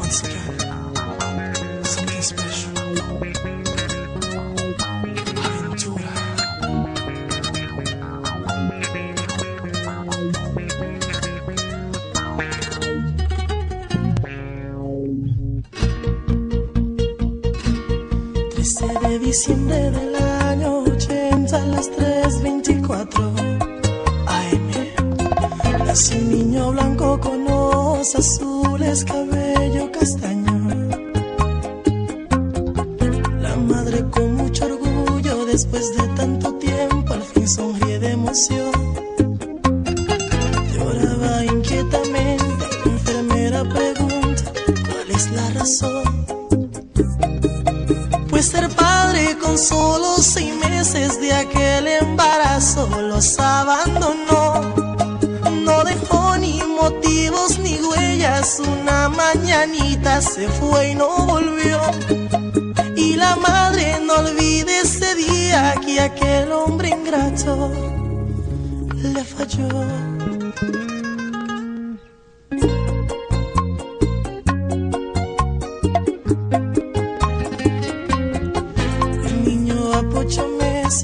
once again, something special. Aventura. 13 de diciembre del año 80 a las 3:24 AM. Nació un niño blanco con ojos azules, cabello castaño. La madre con mucho orgullo, después de tanto tiempo, al fin sonríe de emoción. Lloraba inquietamente, la enfermera pregunta cuál es la razón. Pues ser padre con solo 6 meses de aquel embarazo los abandonó. No dejó ni motivos ni huellas, una mañanita se fue y no volvió. Y la madre no olvida ese día que aquel hombre ingrato le falló.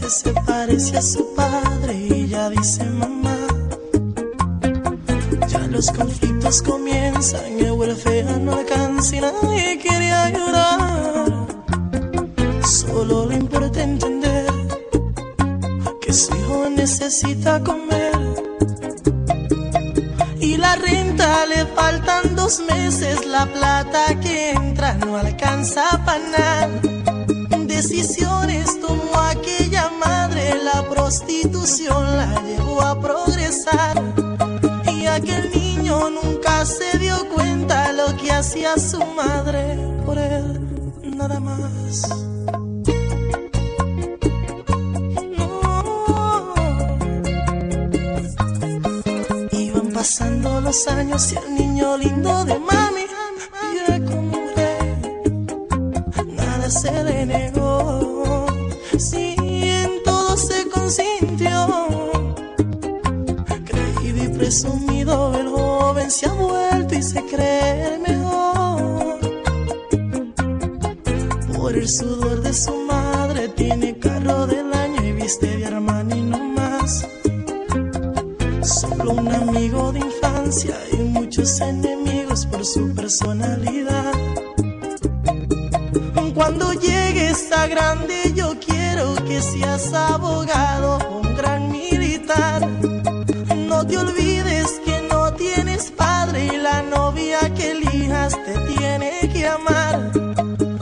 Se parece a su padre y ya dice mamá. Ya los conflictos comienzan, el welfare no alcanza y nadie quiere ayudar. Solo le importa entender que su hijo necesita comer. Y la renta le faltan 2 meses, la plata que entra no alcanza para nada. Decisiones tomó aquella madre, la prostitución la llevó a progresar. Y aquel niño nunca se dio cuenta lo que hacía su madre por él, nada más. No. Iban pasando los años y el niño lindo de mami vive como un rey, nada se le negó. Sí, en todo se consintió. Creído y presumido, el joven se ha vuelto y se cree el mejor. Por el sudor de su madre tiene carro del año y viste de Armani no más. Solo un amigo de infancia y muchos enemigos por su personalidad. Cuando llegues a grande yo quiero que seas abogado o un gran militar. No te olvides que no tienes padre y la novia que elijas te tiene que amar.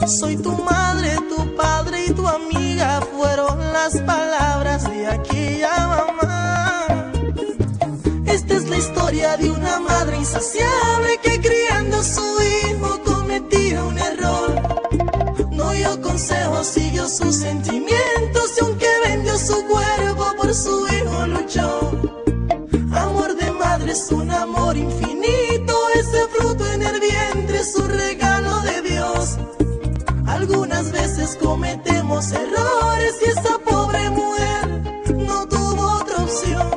Soy tu madre, tu padre y tu amiga, fueron las palabras de aquella mamá. Esta es la historia de una madre insaciable que criando a su hijo cometía un error. No dio consejos, siguió sus sentimientos y aunque vendió su cuerpo por su hijo luchó. Amor de madre es un amor infinito, ese fruto en el vientre es un regalo de Dios. Algunas veces cometemos errores y esa pobre mujer no tuvo otra opción.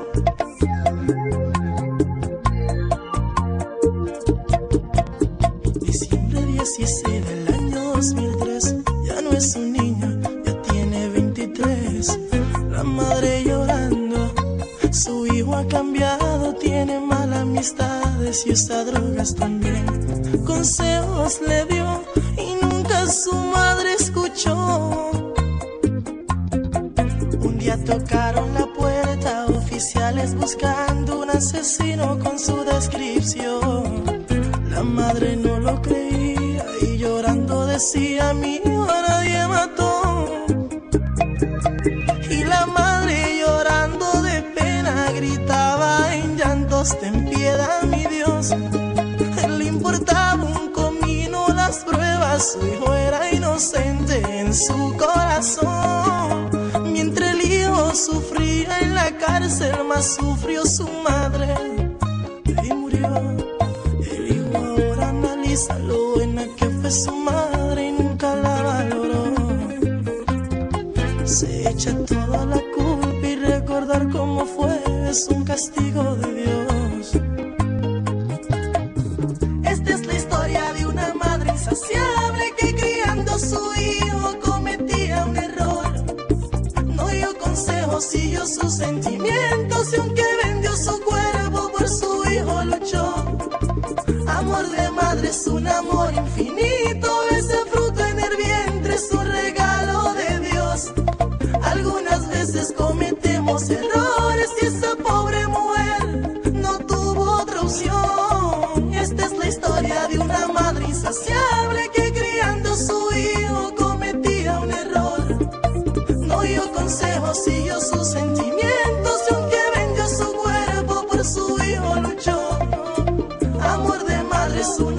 Diciembre 16 del año 2003, ya no es un niño, ya tiene 23. La madre llorando, su hijo ha cambiado, tiene malas amistades y usa drogas también. Consejos le dio y nunca su madre escuchó. Un día tocaron la puerta, oficiales buscando un asesino con su descripción. La madre no lo creía y llorando decía: mi hijo nadie mató. Y la madre llorando de pena gritaba en llantos: ten piedad, mi Dios. Le importaba un comino las pruebas, su hijo era inocente en su corazón. Mientras el hijo sufría en la cárcel, más sufrió su madre y murió. El hijo ahora analiza lo buena que fue su madre y nunca la valoró. Se echa toda la culpa y recordar cómo fue es un castigo de Dios. Esta es la historia de una madre sus sentimientos y aunque vendió su cuerpo por su hijo luchó. Amor de madre es un amor infinito, ese fruto en el vientre es un regalo de Dios. Algunas veces cometemos errores y esa pobre mujer no tuvo otra opción. Esta es la historia de una madre insaciable que criando a su hijo cometía un error. No dio consejos, siguió sus sentimientos y aunque vendió su cuerpo por su hijo luchó. Amor de madre es un